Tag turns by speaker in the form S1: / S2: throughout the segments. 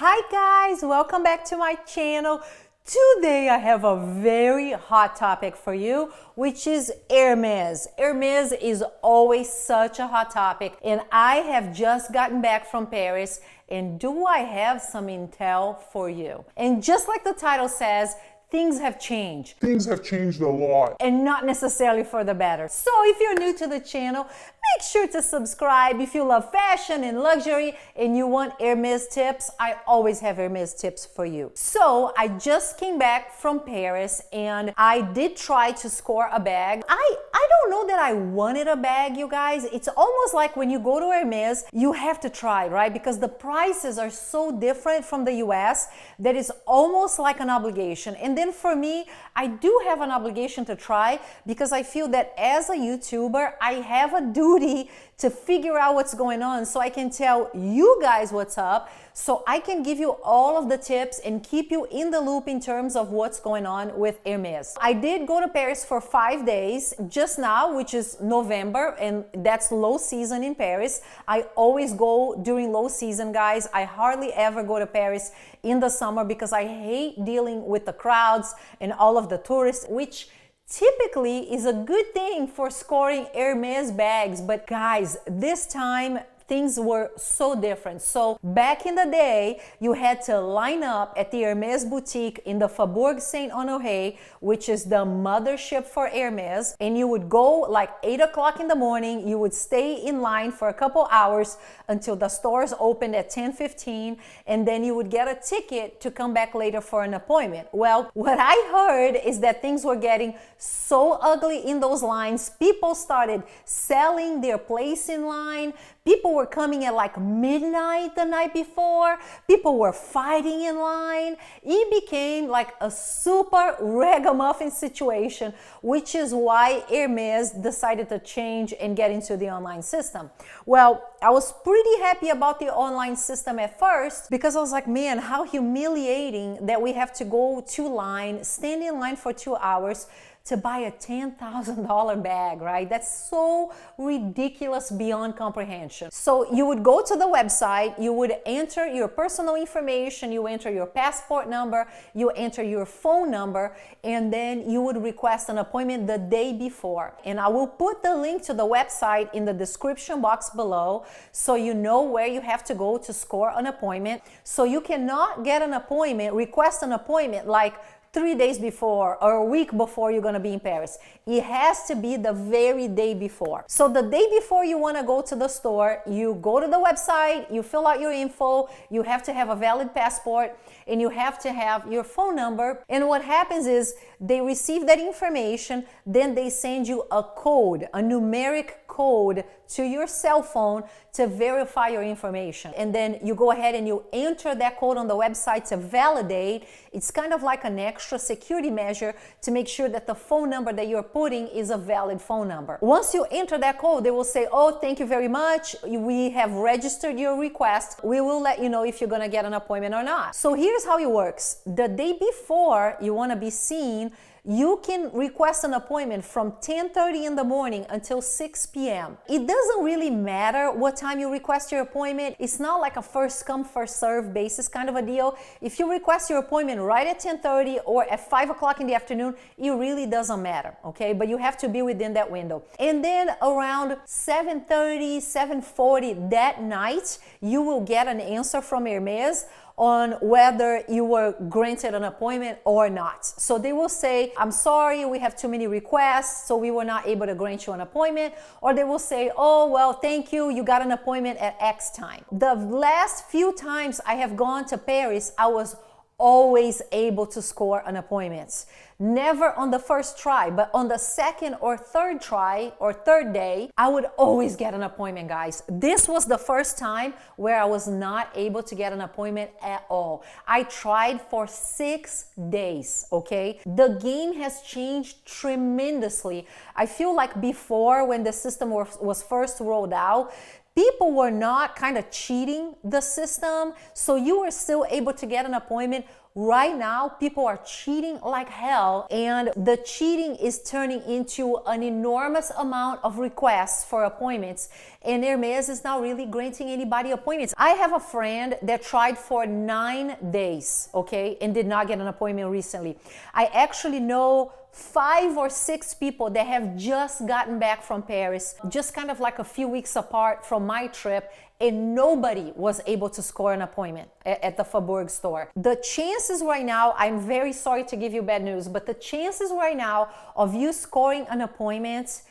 S1: Hi guys, welcome back to my channel. Today I have a very hot topic for you, which is Hermes. Hermes is always such a hot topic, and I have just gotten back from Paris, and do I have some intel for you? And just like the title says, things have changed.
S2: Things have changed a lot.
S1: And not necessarily for the better. So if you're new to the channel, make sure to subscribe. If you love fashion and luxury and you want Hermes tips, I always have Hermes tips for you. So I just came back from Paris and I did try to score a bag. I don't know that I wanted a bag, you guys. It's almost like when you go to Hermes, you have to try, right? Because the prices are so different from the US that it's almost like an obligation. And then for me, I do have an obligation to try because I feel that as a YouTuber, I have a duty to figure out what's going on so I can tell you guys what's up, so I can give you all of the tips and keep you in the loop in terms of what's going on with Hermes. I did go to Paris for 5 days just now, which is November, and that's low season in Paris. I always go during low season, guys. I hardly ever go to Paris in the summer because I hate dealing with the crowds and all of the tourists, which typically is a good thing for scoring Hermes bags. But guys, this time things were so different. So back in the day, you had to line up at the Hermes boutique in the Faubourg St Honore, which is the mothership for Hermes, and you would go like 8 o'clock in the morning. You would stay in line for a couple hours until the stores opened at 10:15, and then you would get a ticket to come back later for an appointment. Well, what I heard is that things were getting so ugly in those lines. People started selling their place in line. People were coming at like midnight the night before. People were fighting in line. It became like a super ragamuffin situation, which is why Hermes decided to change and get into the online system. Well, I was pretty happy about the online system at first because I was like, man, how humiliating that we have to go to line, stand in line for 2 hours to buy a $10,000 bag, right? That's so ridiculous beyond comprehension. So you would go to the website, you would enter your personal information, you enter your passport number, you enter your phone number, and then you would request an appointment the day before. And I will put the link to the website in the description box below so you know where you have to go to score an appointment. So you cannot get an appointment, request an appointment like 3 days before or a week before you're gonna be in Paris. It has to be the very day before. So the day before you wanna go to the store, you go to the website, you fill out your info, you have to have a valid passport, and you have to have your phone number. And what happens is they receive that information, then they send you a code, a numeric code to your cell phone to verify your information. And then you go ahead and you enter that code on the website to validate. It's kind of like an extra security measure to make sure that the phone number that you're putting is a valid phone number. Once you enter that code, they will say, oh, thank you very much. We have registered your request. We will let you know if you're gonna get an appointment or not. So here's how it works. The day before you wanna be seen, you can request an appointment from 10:30 in the morning until 6 p.m. It doesn't really matter what time you request your appointment. It's not like a first come, first serve basis kind of a deal. If you request your appointment right at 10:30 or at 5 o'clock in the afternoon, it really doesn't matter, okay? But you have to be within that window. And then around 7:30, 7:40 that night, you will get an answer from Hermes on whether you were granted an appointment or not. So they will say, I'm sorry, we have too many requests, so we were not able to grant you an appointment. Or they will say, oh, well, thank you, you got an appointment at X time. The last few times I have gone to Paris, I was always able to score an appointment. Never on the first try, but on the second or third try or third day, I would always get an appointment, guys. This was the first time where I was not able to get an appointment at all. I tried for 6 days, okay? The game has changed tremendously. I feel like before, when the system was first rolled out, people were not kind of cheating the system, so you were still able to get an appointment. Right now, people are cheating like hell, and the cheating is turning into an enormous amount of requests for appointments, and Hermes is not really granting anybody appointments. I have a friend that tried for 9 days, okay, and did not get an appointment recently. I actually know 5 or 6 people that have just gotten back from Paris, just kind of like a few weeks apart from my trip, and nobody was able to score an appointment at the Faubourg store. The chances right now, I'm very sorry to give you bad news, but the chances right now of you scoring an appointment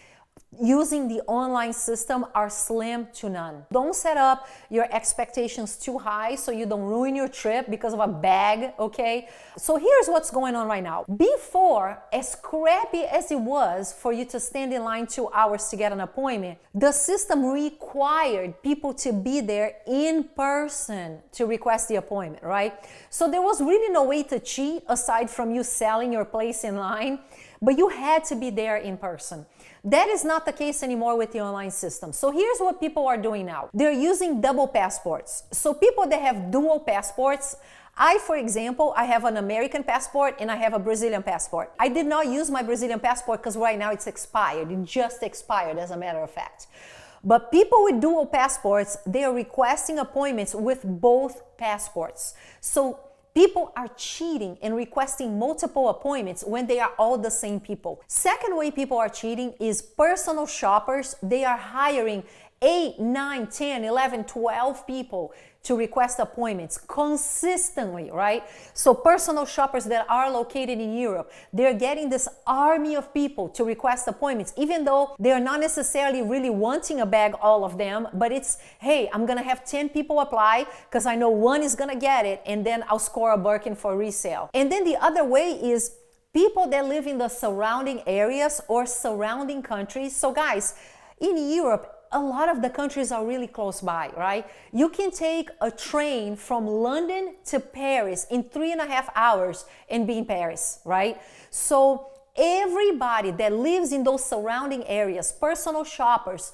S1: using the online system are slim to none. Don't set up your expectations too high so you don't ruin your trip because of a bag, okay? So here's what's going on right now. Before, as crappy as it was for you to stand in line 2 hours to get an appointment, the system required people to be there in person to request the appointment, right? So there was really no way to cheat aside from you selling your place in line, but you had to be there in person. That is not the case anymore with the online system. So here's what people are doing now. They're using double passports. So people that have dual passports, for example, I have an American passport and I have a Brazilian passport. I did not use my Brazilian passport because right now it's expired. It just expired, as a matter of fact. But people with dual passports, they are requesting appointments with both passports. So people are cheating and requesting multiple appointments when they are all the same people. Second way people are cheating is personal shoppers. They are hiring 8, 9, 10, 11, 12 people to request appointments consistently, right? So personal shoppers that are located in Europe, they're getting this army of people to request appointments, even though they're not necessarily really wanting a bag, all of them, but it's, hey, I'm gonna have 10 people apply because I know one is gonna get it, and then I'll score a Birkin for resale. And then the other way is people that live in the surrounding areas or surrounding countries. So guys, in Europe, a lot of the countries are really close by, right? You can take a train from London to Paris in 3.5 hours and be in Paris, right? So everybody that lives in those surrounding areas, personal shoppers,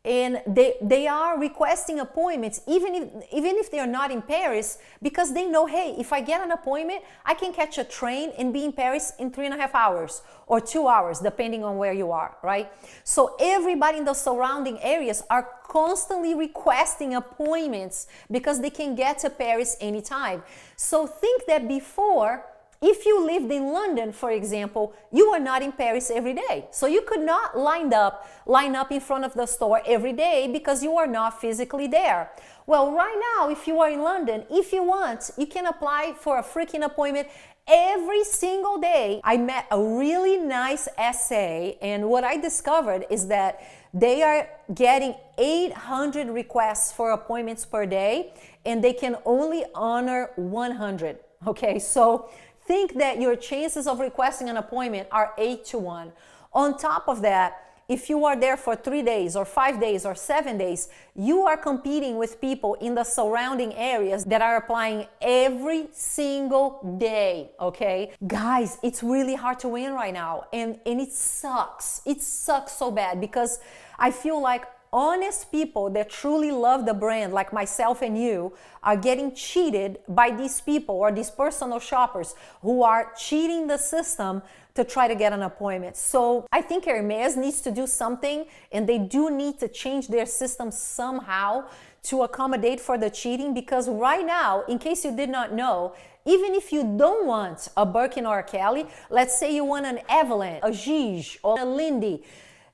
S1: and they are requesting appointments even if they're not in Paris, because they know, hey, if I get an appointment, I can catch a train and be in Paris in 3.5 hours or 2 hours, depending on where you are, right? So everybody in the surrounding areas are constantly requesting appointments because they can get to Paris anytime. So think that before, if you lived in London, for example, you are not in Paris every day. So you could not line up in front of the store every day because you are not physically there. Well, right now, if you are in London, if you want, you can apply for a freaking appointment every single day. I met a really nice SA, and what I discovered is that they are getting 800 requests for appointments per day, and they can only honor 100. Okay, so think that your chances of requesting an appointment are 8 to 1. On top of that, if you are there for 3 days or 5 days or 7 days, you are competing with people in the surrounding areas that are applying every single day, okay? Guys, it's really hard to win right now, and it sucks. It sucks so bad because I feel like honest people that truly love the brand, like myself and you, are getting cheated by these people or these personal shoppers who are cheating the system to try to get an appointment. So I think Hermes needs to do something, and they do need to change their system somehow to accommodate for the cheating, because right now, in case you did not know, even if you don't want a Birkin or a Kelly, let's say you want an Evelyn, a Gige, or a Lindy,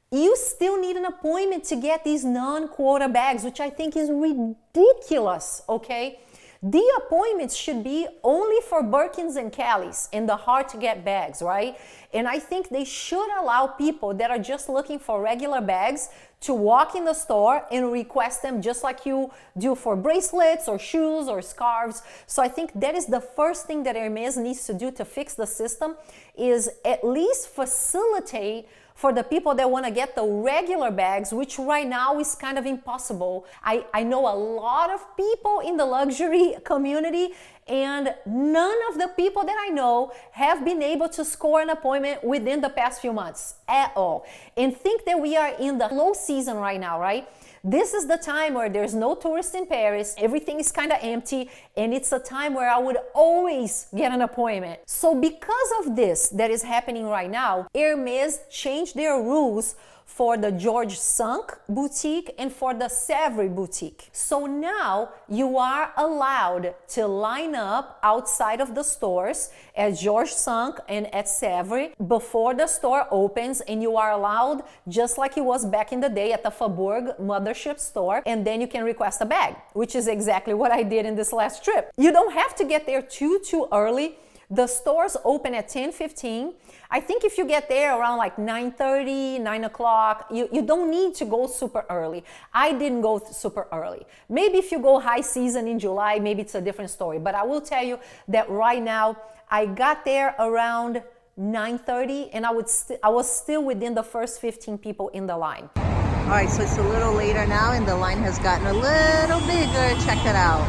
S1: you still need an appointment to get these non-quota bags, which I think is ridiculous, okay? The appointments should be only for Birkins and Kellys and the hard-to-get bags, right? And I think they should allow people that are just looking for regular bags to walk in the store and request them just like you do for bracelets or shoes or scarves. So I think that is the first thing that Hermes needs to do to fix the system, is at least facilitate for the people that want to get the regular bags, which right now is kind of impossible. I know a lot of people in the luxury community, and none of the people that I know have been able to score an appointment within the past few months at all. And think that we are in the low season right now, right? This is the time where there's no tourists in Paris, everything is kind of empty, and it's a time where I would always get an appointment. So because of this that is happening right now, Hermes changed their rules for the Georges V boutique and for the Sevres boutique. So now you are allowed to line up outside of the stores at Georges V and at Sevres before the store opens, and you are allowed, just like it was back in the day at the Faubourg mothership store, and then you can request a bag, which is exactly what I did in this last trip. You don't have to get there too early. The stores open at 10:15. I think if you get there around like 9:30, 9 o'clock, you don't need to go super early. I didn't go super early. Maybe if you go high season in July, maybe it's a different story. But I will tell you that right now, I got there around 9:30 and I was still within the first 15 people in the line.
S2: All right, so it's a little later now and the line has gotten a little bigger. Check it out.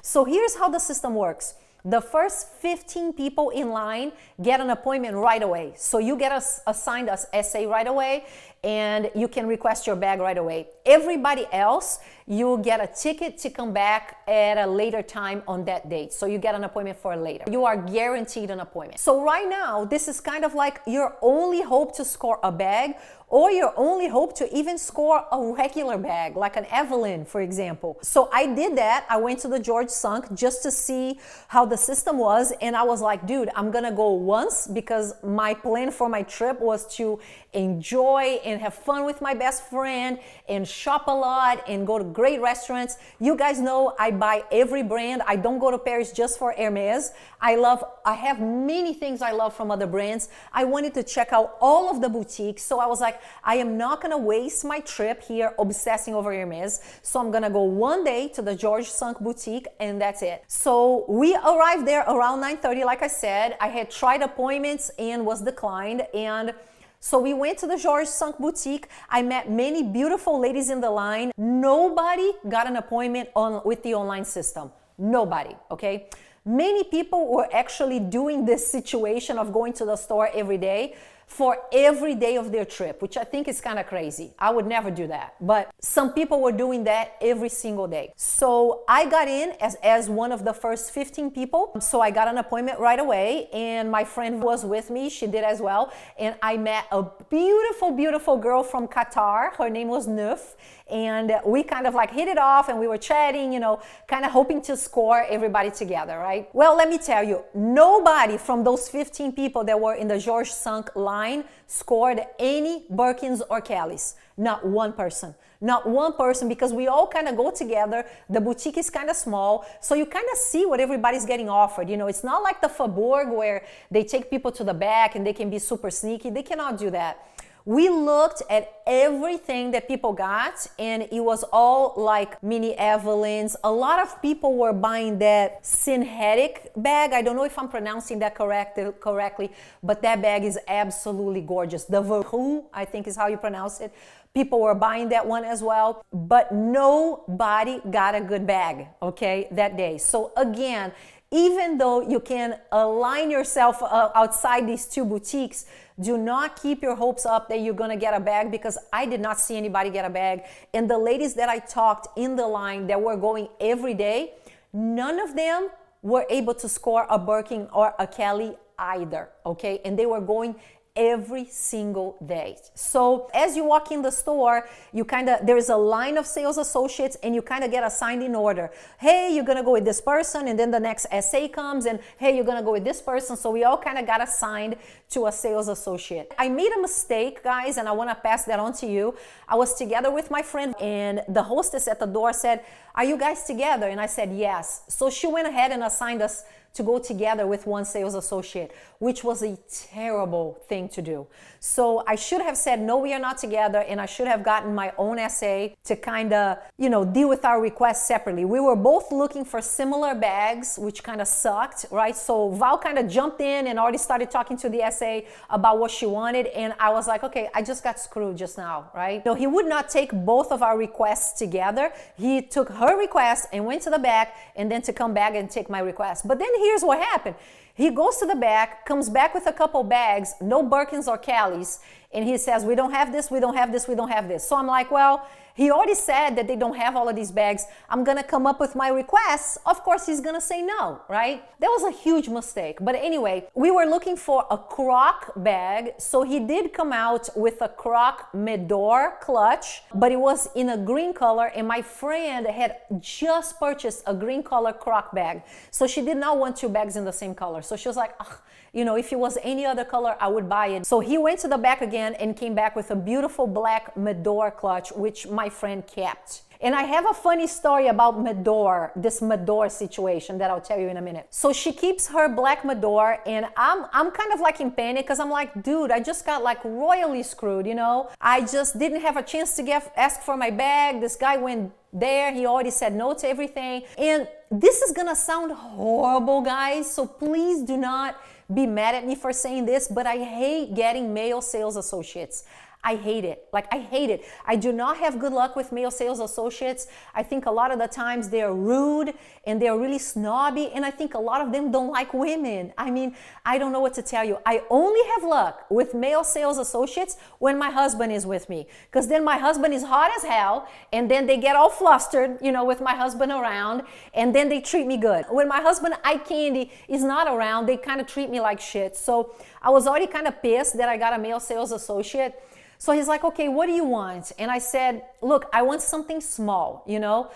S1: So here's how the system works. The first 15 people in line get an appointment right away. So you get assigned as SA right away, and you can request your bag right away. Everybody else, you get a ticket to come back at a later time on that date. So you get an appointment for later. You are guaranteed an appointment. So right now, this is kind of like your only hope to score a bag, or your only hope to even score a regular bag, like an Evelyn, for example. So I did that. I went to the Georges V just to see how the system was, and I was like, dude, I'm gonna go once because my plan for my trip was to enjoy and have fun with my best friend and shop a lot and go to great restaurants. You guys know I buy every brand. I don't go to Paris just for Hermes. I have many things I love from other brands. I wanted to check out all of the boutiques, so I was like, I am not gonna waste my trip here obsessing over Hermes, so I'm gonna go one day to the Georges V boutique and that's it. So we arrived there around 9:30, like I said. I had tried appointments and was declined, and so we went to the Georges V boutique. I met many beautiful ladies in the line. Nobody got an appointment with the online system. Nobody, okay? Many people were actually doing this situation of going to the store every day for every day of their trip, which I think is kind of crazy. I would never do that. But some people were doing that every single day. So I got in as one of the first 15 people. So I got an appointment right away, and my friend was with me. She did as well. And I met a beautiful, beautiful girl from Qatar. Her name was Neuf. And we kind of like hit it off, and we were chatting, you know, kind of hoping to score everybody together, right? Well, let me tell you, nobody from those 15 people that were in the Georges V line scored any Birkins or Kellys. Not one person. Not one person, because we all kind of go together. The boutique is kind of small, so you kind of see what everybody's getting offered. You know, it's not like the Faubourg where they take people to the back and they can be super sneaky. They cannot do that. We looked at everything that people got, and it was all like mini Evelyns. A lot of people were buying that synthetic bag. I don't know if I'm pronouncing that correctly, but that bag is absolutely gorgeous. The Verrou, I think is how you pronounce it. People were buying that one as well, but nobody got a good bag, okay, that day. So again, even though you can align yourself outside these two boutiques, do not keep your hopes up that you're gonna get a bag, because I did not see anybody get a bag. And the ladies that I talked in the line that were going every day, none of them were able to score a Birkin or a Kelly either, okay? And they were going every single day. So as you walk in the store, there's a line of sales associates, and you kind of get assigned in order. Hey, you're gonna go with this person, and then the next SA comes, and hey, you're gonna go with this person. So we all kind of got assigned to a sales associate. I made a mistake, guys, and I want to pass that on to you. I was together with my friend, and the hostess at the door said, "Are you guys together?" And I said, "Yes." So she went ahead and assigned us to go together with one sales associate, which was a terrible thing to do. So I should have said, no, we are not together, and I should have gotten my own SA to kind of, you know, deal with our requests separately. We were both looking for similar bags, which kind of sucked, right? So Val kind of jumped in and already started talking to the SA about what she wanted, and I was like, okay, I just got screwed just now, right? No, he would not take both of our requests together. He took her request and went to the back, and then to come back and take my request. But then he here's what happened. He goes to the back, comes back with a couple bags, no Birkins or Kellys, and he says, we don't have this, we don't have this, we don't have this. So I'm like, well, he already said that they don't have all of these bags. I'm gonna come up with my requests. Of course, he's gonna say no, right? That was a huge mistake. But anyway, we were looking for a croc bag. So he did come out with a croc Medor clutch, but it was in a green color. And my friend had just purchased a green color croc bag. So she did not want two bags in the same color. So she was like, ugh, you know, if it was any other color, I would buy it. So he went to the back again and came back with a beautiful black Medor clutch, which my friend kept. And I have a funny story about Medor, this Medor situation that I'll tell you in a minute. So she keeps her black Medor, and I'm kind of like in panic because I'm like, dude, I just got like royally screwed, you know? I just didn't have a chance to ask for my bag. This guy went there, he already said no to everything. And this is gonna sound horrible, guys, so please do not be mad at me for saying this, but I hate getting male sales associates. I hate it. Like, I hate it. I do not have good luck with male sales associates. I think a lot of the times they're rude and they're really snobby, and I think a lot of them don't like women. I mean, I don't know what to tell you. I only have luck with male sales associates when my husband is with me, because then my husband is hot as hell, and then they get all flustered, you know, with my husband around, and then they treat me good. When my husband, eye candy, is not around, they kind of treat me like shit. So I was already kind of pissed that I got a male sales associate. So he's like, okay, what do you want? And I said, look, I want something small, you know,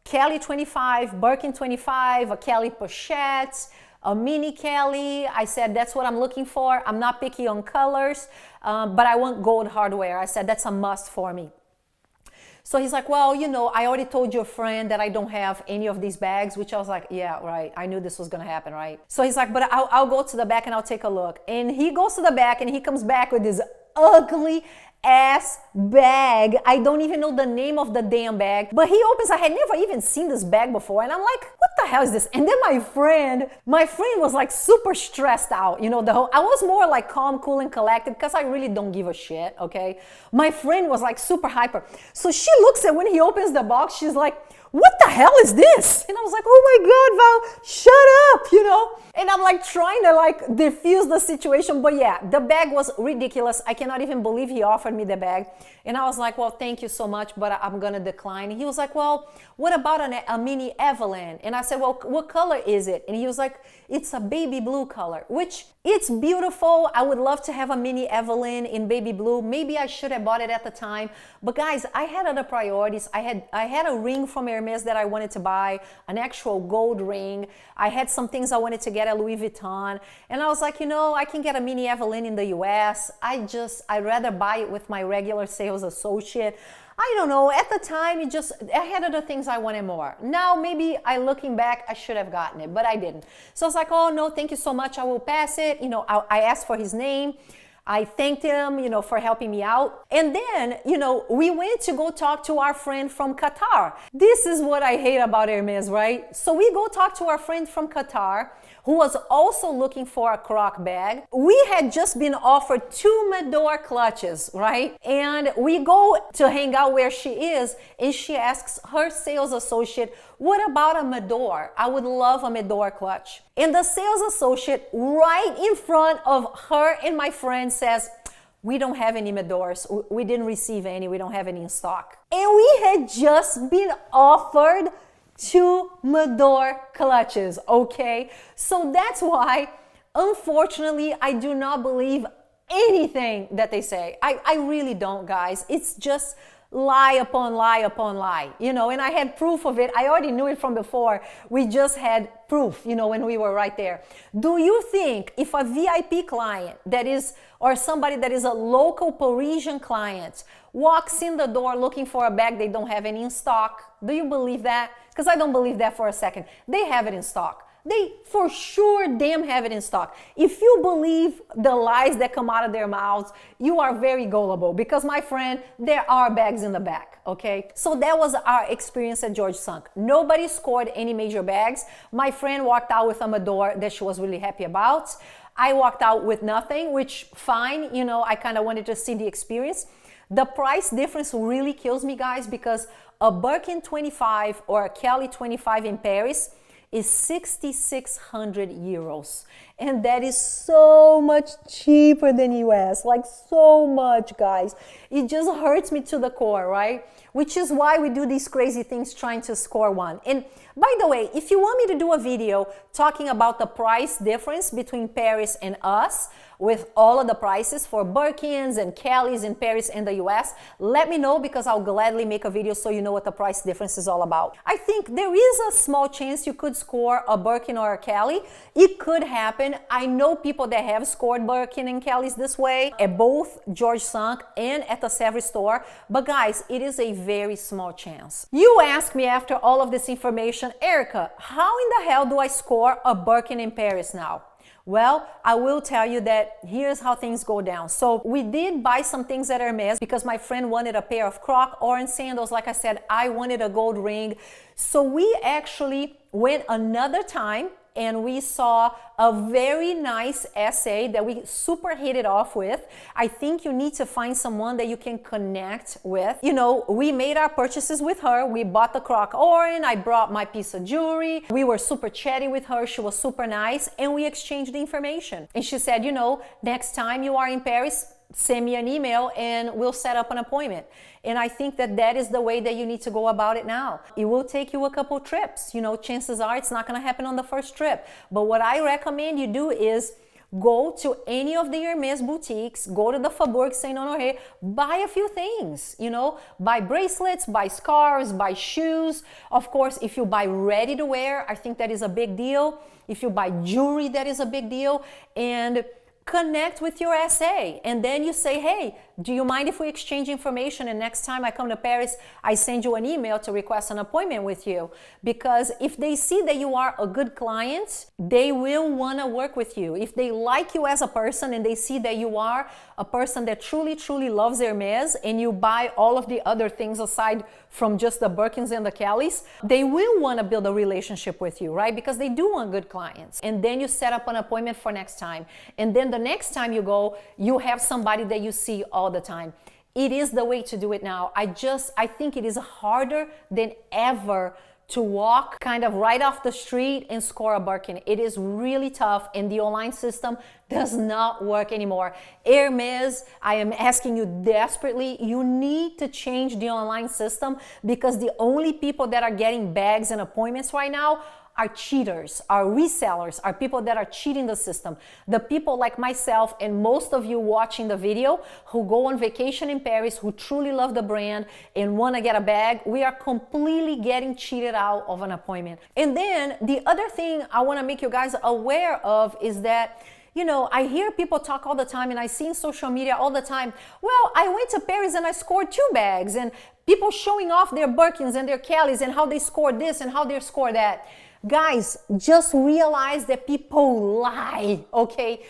S1: Kelly 25, Birkin 25, a Kelly pochette, a mini Kelly. I said, that's what I'm looking for. I'm not picky on colors, but I want gold hardware. I said, that's a must for me. So he's like, well, you know, I already told your friend that I don't have any of these bags, which I was like, yeah, right. I knew this was going to happen, right? So he's like, but I'll go to the back and I'll take a look. And he goes to the back and he comes back with this ugly ass bag. I don't even know the name of the damn bag, but he opens. I had never even seen this bag before, and I'm like, what the hell is this? And then my friend was like super stressed out, you know. I was more like calm, cool, and collected because I really don't give a shit. Okay, my friend was like super hyper, so she looks at when he opens the box, she's like, what the hell is this? And I was like, oh my God, Val, shut up, you know? And I'm like trying to like diffuse the situation. But yeah, the bag was ridiculous. I cannot even believe he offered me the bag. And I was like, well, thank you so much, but I'm going to decline. And he was like, well, what about a mini Evelyn? And I said, well, what color is it? And he was like, it's a baby blue color, which it's beautiful. I would love to have a mini Evelyn in baby blue. Maybe I should have bought it at the time. But guys, I had other priorities. I had a ring from Hermes that I wanted to buy, an actual gold ring. I had some things I wanted to get at Louis Vuitton. And I was like, you know, I can get a mini Evelyn in the US. I'd rather buy it with my regular sales associate. I don't know, at the time, I had other things I wanted more. Now, maybe looking back, I should have gotten it, but I didn't. So I was like, oh no, thank you so much, I will pass it. You know, I asked for his name. I thanked him, you know, for helping me out. And then, you know, we went to go talk to our friend from Qatar. This is what I hate about Hermes, right? So we go talk to our friend from Qatar, who was also looking for a croc bag. We had just been offered 2 Medor clutches, right? And we go to hang out where she is, and she asks her sales associate, what about a Medor? I would love a Medor clutch. And the sales associate right in front of her and my friend says, we don't have any Medors. We didn't receive any. We don't have any in stock. And we had just been offered 2 Medor clutches, okay? So that's why, unfortunately, I do not believe anything that they say. I really don't, guys. It's just lie upon lie upon lie, you know, and I had proof of it. I already knew it from before. We just had proof, you know, when we were right there. Do you think if a VIP client or somebody that is a local Parisian client walks in the door looking for a bag they don't have any in stock, do you believe that? Because I don't believe that for a second. They have it in stock. They for sure damn have it in stock. If you believe the lies that come out of their mouths, you are very gullible, because my friend, there are bags in the back, okay? So that was our experience at George Sunk. Nobody scored any major bags. My friend walked out with a Medor that she was really happy about. I walked out with nothing, which fine, you know, I kind of wanted to see the experience. The price difference really kills me, guys, because a Birkin 25 or a Kelly 25 in Paris is 6,600 euros. And that is so much cheaper than US, like so much, guys. It just hurts me to the core, right? Which is why we do these crazy things trying to score one. And by the way, if you want me to do a video talking about the price difference between Paris and us, with all of the prices for Birkins and Kellys in Paris and the US, let me know, because I'll gladly make a video so you know what the price difference is all about. I think there is a small chance you could score a Birkin or a Kelly. It could happen. I know people that have scored Birkin and Kellys this way at both George Sunk and at the Sevres store, but guys, it is a very small chance. You asked me after all of this information, Erica, how in the hell do I score a Birkin in Paris now? Well, I will tell you that here's how things go down. So we did buy some things at Hermes because my friend wanted a pair of Croc orange sandals. Like I said, I wanted a gold ring. So we actually went another time and we saw a very nice essay that we super hit it off with. I think you need to find someone that you can connect with. You know, we made our purchases with her. We bought the Croc Orange. I brought my piece of jewelry. We were super chatty with her. She was super nice, and we exchanged the information. And she said, you know, next time you are in Paris, send me an email and we'll set up an appointment. And I think that that is the way that you need to go about it now. It will take you a couple trips. You know, chances are it's not going to happen on the first trip. But what I recommend you do is go to any of the Hermes boutiques, go to the Faubourg St Honore, buy a few things, you know, buy bracelets, buy scarves, buy shoes. Of course, if you buy ready to wear, I think that is a big deal. If you buy jewelry, that is a big deal. And connect with your SA, and then you say, hey, do you mind if we exchange information, and next time I come to Paris, I send you an email to request an appointment with you? Because if they see that you are a good client, they will want to work with you. If they like you as a person and they see that you are a person that truly, truly loves Hermes, and you buy all of the other things aside from just the Birkins and the Kellys, they will want to build a relationship with you, right? Because they do want good clients. And then you set up an appointment for next time. And then the next time you go, you have somebody that you see all the time. It is the way to do it now. I think it is harder than ever to walk kind of right off the street and score a Birkin. It is really tough, and the online system does not work anymore. Hermes, I am asking you desperately, you need to change the online system, because the only people that are getting bags and appointments right now are cheaters, are resellers, are people that are cheating the system. The people like myself and most of you watching the video who go on vacation in Paris, who truly love the brand and want to get a bag, we are completely getting cheated out of an appointment. And then the other thing I want to make you guys aware of is that, you know, I hear people talk all the time, and I see in social media all the time, well, I went to Paris and I scored 2 bags, and people showing off their Birkins and their Kellys and how they scored this and how they scored that. Guys, just realize that people lie, okay?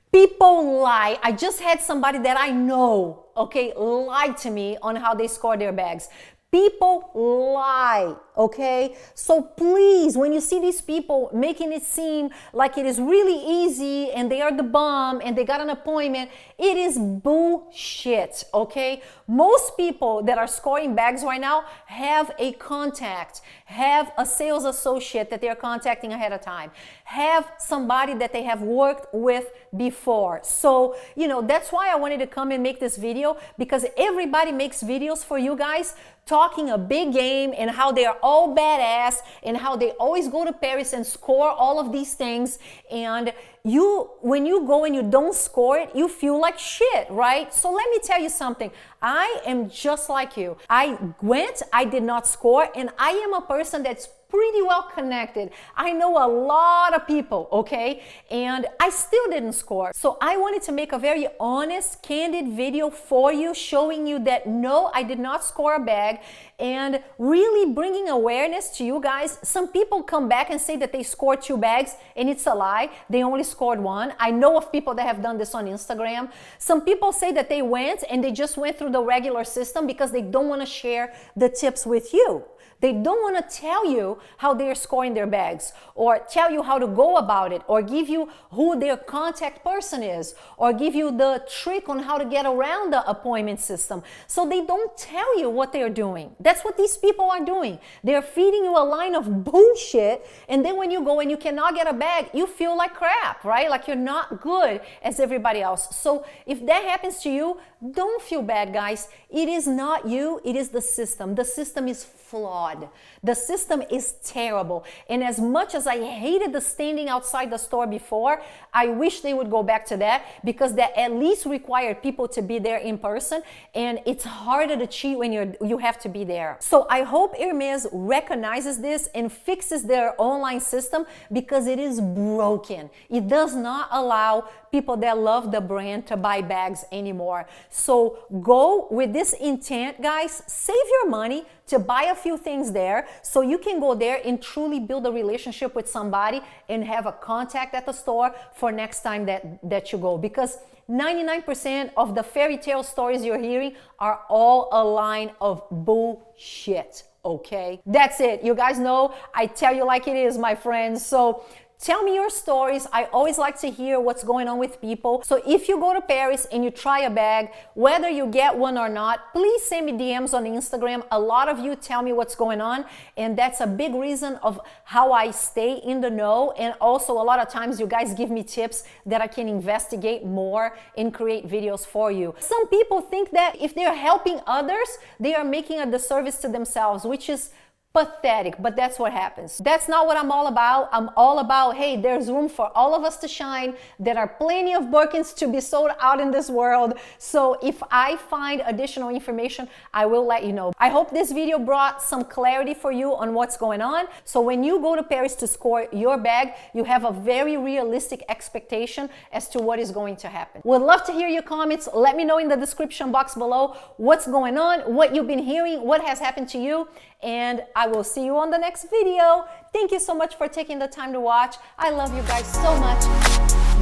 S1: People lie. I just had somebody that I know, okay, lie to me on how they score their bags. People lie, okay? So please, when you see these people making it seem like it is really easy and they are the bomb and they got an appointment, it is bullshit, okay? Most people that are scoring bags right now have a contact, have a sales associate that they're contacting ahead of time, have somebody that they have worked with before. So, you know, that's why I wanted to come and make this video, because everybody makes videos for you guys talking a big game and how they are all badass and how they always go to Paris and score all of these things. And when you go and you don't score it, you feel like shit, right? So let me tell you something. I am just like you. I went, I did not score, and I am a person that's pretty well connected. I know a lot of people, okay? And I still didn't score. So I wanted to make a very honest, candid video for you, showing you that no, I did not score a bag, and really bringing awareness to you guys. Some people come back and say that they scored 2 bags, and it's a lie. They only scored 1. I know of people that have done this on Instagram. Some people say that they went and they just went through the regular system because they don't want to share the tips with you. They don't want to tell you how they're scoring their bags, or tell you how to go about it, or give you who their contact person is, or give you the trick on how to get around the appointment system. So they don't tell you what they're doing. That's what these people are doing. They're feeding you a line of bullshit, and then when you go and you cannot get a bag, you feel like crap, right? Like you're not good as everybody else. So if that happens to you, don't feel bad, guys. It is not you, it is the system. The system is flawed. The system is terrible. And as much as I hated the standing outside the store before, I wish they would go back to that, because that at least required people to be there in person, and it's harder to cheat when you have to be there. So I hope Hermes recognizes this and fixes their online system, because it is broken. It does not allow people that love the brand to buy bags anymore. So go with this intent, guys. Save your money to buy a few things there, so you can go there and truly build a relationship with somebody and have a contact at the store for next time that you go. Because 99% of the fairy tale stories you're hearing are all a line of bullshit. Okay, that's it. You guys know I tell you like it is, my friends. So tell me your stories. I always like to hear what's going on with people. So if you go to Paris and you try a bag, whether you get one or not, please send me DMs on Instagram. A lot of you tell me what's going on, and that's a big reason of how I stay in the know. And also a lot of times you guys give me tips that I can investigate more and create videos for you. Some people think that if they're helping others, they are making a disservice to themselves, which is pathetic, but that's what happens. That's not what I'm all about. I'm all about, hey, there's room for all of us to shine. There are plenty of Birkins to be sold out in this world. So if I find additional information, I will let you know. I hope this video brought some clarity for you on what's going on. So when you go to Paris to score your bag, you have a very realistic expectation as to what is going to happen. Would love to hear your comments. Let me know in the description box below what's going on, what you've been hearing, what has happened to you, and I will see you on the next video. Thank you so much for taking the time to watch. I love you guys so much.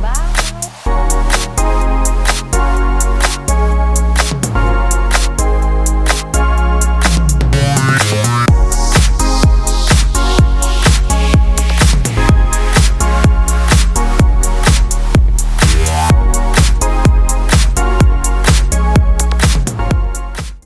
S1: Bye.